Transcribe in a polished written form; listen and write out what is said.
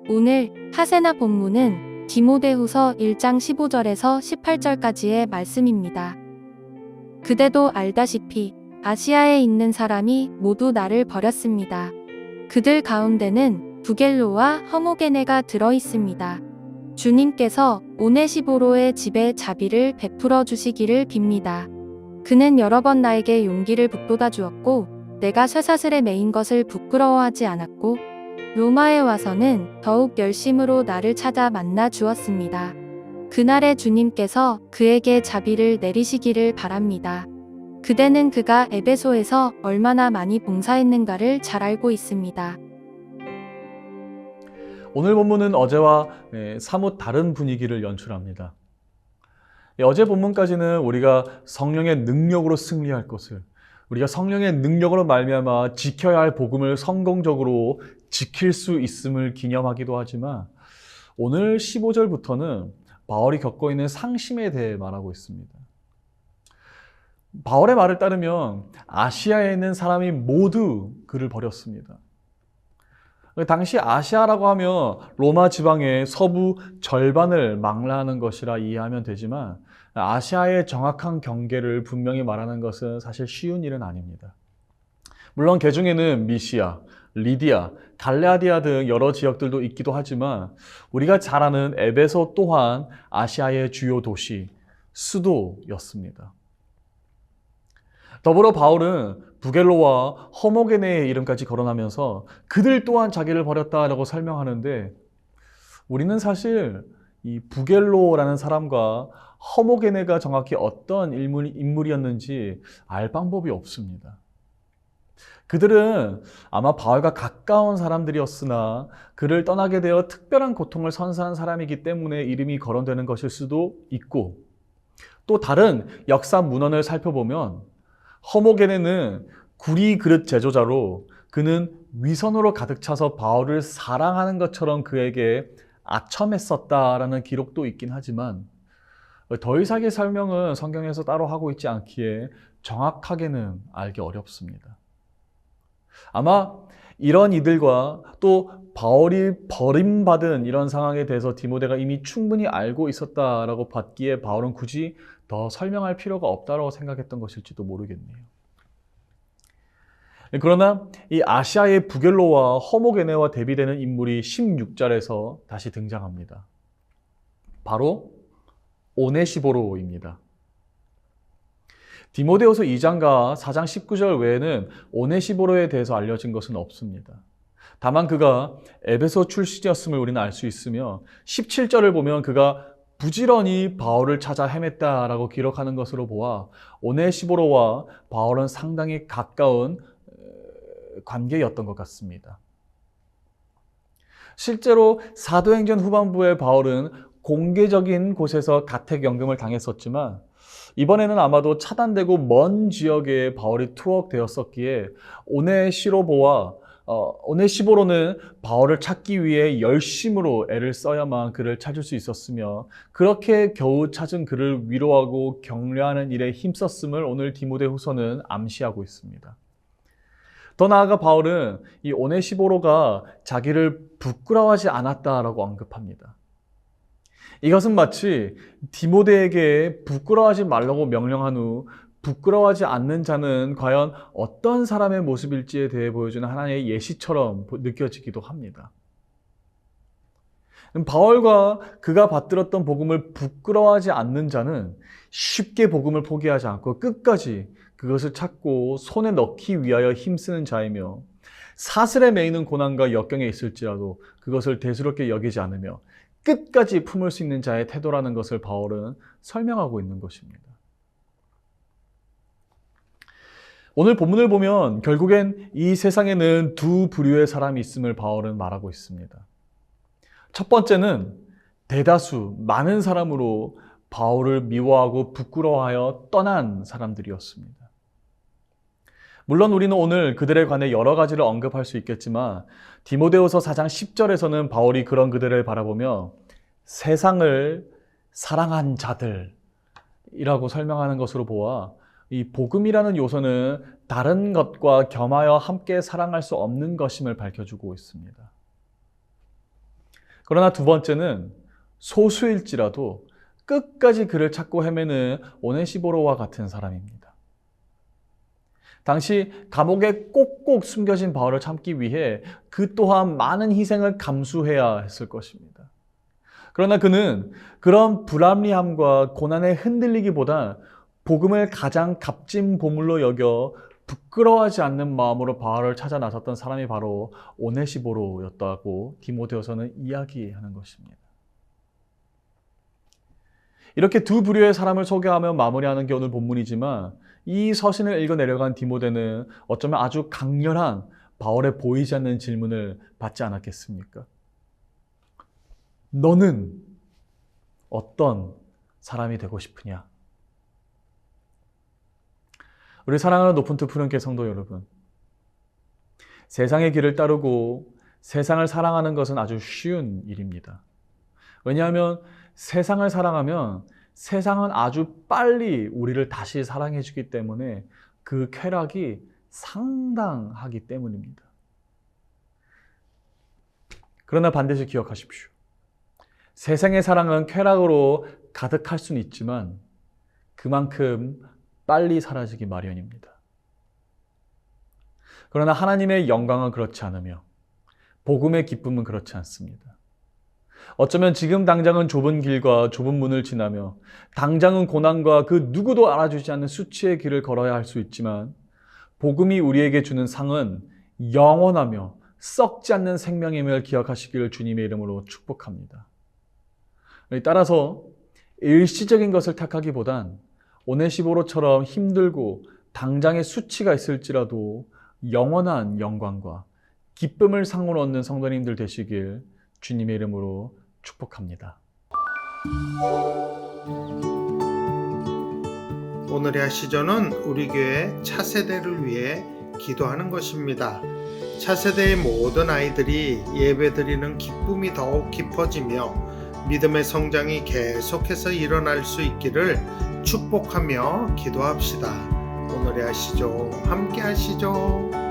오늘 하세나 본문은 디모데후서 1장 15절에서 18절까지의 말씀입니다. 그대도 알다시피 아시아에 있는 사람이 모두 나를 버렸습니다. 그들 가운데는 부겔로와 허모게네가 들어 있습니다. 주님께서 오네시보로의 집에 자비를 베풀어 주시기를 빕니다. 그는 여러 번 나에게 용기를 북돋아 주었고 내가 쇠사슬에 매인 것을 부끄러워하지 않았고 로마에 와서는 더욱 열심으로 나를 찾아 만나 주었습니다. 그날에 주님께서 그에게 자비를 내리시기를 바랍니다. 그대는 그가 에베소에서 얼마나 많이 봉사했는가를 잘 알고 있습니다. 오늘 본문은 어제와 사뭇 다른 분위기를 연출합니다. 어제 본문까지는 우리가 성령의 능력으로 승리할 것을, 우리가 성령의 능력으로 말미암아 지켜야 할 복음을 성공적으로 지킬 수 있음을 기념하기도 하지만 오늘 15절부터는 바울이 겪고 있는 상심에 대해 말하고 있습니다. 바울의 말을 따르면 아시아에 있는 사람이 모두 그를 버렸습니다. 당시 아시아라고 하면 로마 지방의 서부 절반을 망라하는 것이라 이해하면 되지만 아시아의 정확한 경계를 분명히 말하는 것은 사실 쉬운 일은 아닙니다. 물론 그 중에는 미시아, 리디아, 갈라디아 등 여러 지역들도 있기도 하지만 우리가 잘 아는 에베소 또한 아시아의 주요 도시, 수도였습니다. 더불어 바울은 부겔로와 허모게네의 이름까지 거론하면서 그들 또한 자기를 버렸다라고 설명하는데 우리는 사실 이 부겔로라는 사람과 허모게네가 정확히 어떤 인물이었는지 알 방법이 없습니다. 그들은 아마 바울과 가까운 사람들이었으나 그를 떠나게 되어 특별한 고통을 선사한 사람이기 때문에 이름이 거론되는 것일 수도 있고 또 다른 역사 문헌을 살펴보면 허모게네는 구리 그릇 제조자로 그는 위선으로 가득 차서 바울을 사랑하는 것처럼 그에게 아첨했었다라는 기록도 있긴 하지만 더 이상의 설명은 성경에서 따로 하고 있지 않기에 정확하게는 알기 어렵습니다. 아마 이런 이들과 또 바울이 버림받은 이런 상황에 대해서 디모데가 이미 충분히 알고 있었다라고 봤기에 바울은 굳이 더 설명할 필요가 없다고 생각했던 것일지도 모르겠네요. 그러나 이 아시아의 부겔로와 허모게네와 대비되는 인물이 16절에서 다시 등장합니다. 바로 오네시보로입니다. 디모데후서 2장과 4장 19절 외에는 오네시보로에 대해서 알려진 것은 없습니다. 다만 그가 에베소 출신이었음을 우리는 알 수 있으며 17절을 보면 그가 부지런히 바울을 찾아 헤맸다라고 기록하는 것으로 보아 오네시보로와 바울은 상당히 가까운 관계였던 것 같습니다. 실제로 사도행전 후반부에 바울은 공개적인 곳에서 가택연금을 당했었지만 이번에는 아마도 차단되고 먼 지역에 바울이 투옥되었었기에 오네시보로는 바울을 찾기 위해 열심으로 애를 써야만 그를 찾을 수 있었으며 그렇게 겨우 찾은 그를 위로하고 격려하는 일에 힘썼음을 오늘 디모데후서는 암시하고 있습니다. 더 나아가 바울은 이 오네시보로가 자기를 부끄러워하지 않았다라고 언급합니다. 이것은 마치 디모데에게 부끄러워하지 말라고 명령한 후 부끄러워하지 않는 자는 과연 어떤 사람의 모습일지에 대해 보여주는 하나의 예시처럼 느껴지기도 합니다. 바울과 그가 받들었던 복음을 부끄러워하지 않는 자는 쉽게 복음을 포기하지 않고 끝까지 그것을 찾고 손에 넣기 위하여 힘쓰는 자이며 사슬에 매이는 고난과 역경에 있을지라도 그것을 대수롭게 여기지 않으며 끝까지 품을 수 있는 자의 태도라는 것을 바울은 설명하고 있는 것입니다. 오늘 본문을 보면 결국엔 이 세상에는 두 부류의 사람이 있음을 바울은 말하고 있습니다. 첫 번째는 대다수 많은 사람으로 바울을 미워하고 부끄러워하여 떠난 사람들이었습니다. 물론 우리는 오늘 그들에 관해 여러 가지를 언급할 수 있겠지만 디모데후서 4장 10절에서는 바울이 그런 그들을 바라보며 세상을 사랑한 자들이라고 설명하는 것으로 보아 이 복음이라는 요소는 다른 것과 겸하여 함께 사랑할 수 없는 것임을 밝혀주고 있습니다. 그러나 두 번째는 소수일지라도 끝까지 그를 찾고 헤매는 오네시보로와 같은 사람입니다. 당시 감옥에 꼭꼭 숨겨진 바울을 참기 위해 그 또한 많은 희생을 감수해야 했을 것입니다. 그러나 그는 그런 불합리함과 고난에 흔들리기보다 복음을 가장 값진 보물로 여겨 부끄러워하지 않는 마음으로 바울을 찾아 나섰던 사람이 바로 오네시보로였다고 디모데후서는 이야기하는 것입니다. 이렇게 두 부류의 사람을 소개하며 마무리하는 게 오늘 본문이지만 이 서신을 읽어 내려간 디모데는 어쩌면 아주 강렬한 바울의 보이지 않는 질문을 받지 않았겠습니까? 너는 어떤 사람이 되고 싶으냐? 우리 사랑하는 높은 투푸른께 성도 여러분, 세상의 길을 따르고 세상을 사랑하는 것은 아주 쉬운 일입니다. 왜냐하면 세상을 사랑하면 세상은 아주 빨리 우리를 다시 사랑해 주기 때문에 그 쾌락이 상당하기 때문입니다. 그러나 반드시 기억하십시오. 세상의 사랑은 쾌락으로 가득할 수는 있지만 그만큼 빨리 사라지기 마련입니다. 그러나 하나님의 영광은 그렇지 않으며 복음의 기쁨은 그렇지 않습니다. 어쩌면 지금 당장은 좁은 길과 좁은 문을 지나며 당장은 고난과 그 누구도 알아주지 않는 수치의 길을 걸어야 할 수 있지만 복음이 우리에게 주는 상은 영원하며 썩지 않는 생명임을 기억하시기를 주님의 이름으로 축복합니다. 따라서 일시적인 것을 택하기보단 오네시보로처럼 힘들고 당장의 수치가 있을지라도 영원한 영광과 기쁨을 상으로 얻는 성도님들 되시길 주님의 이름으로 축복합니다. 오늘의 아시전은 우리 교회 차세대를 위해 기도하는 것입니다. 차세대의 모든 아이들이 예배드리는 기쁨이 더욱 깊어지며 믿음의 성장이 계속해서 일어날 수 있기를 축복하며 기도합시다. 오늘의 아시죠? 함께 하시죠.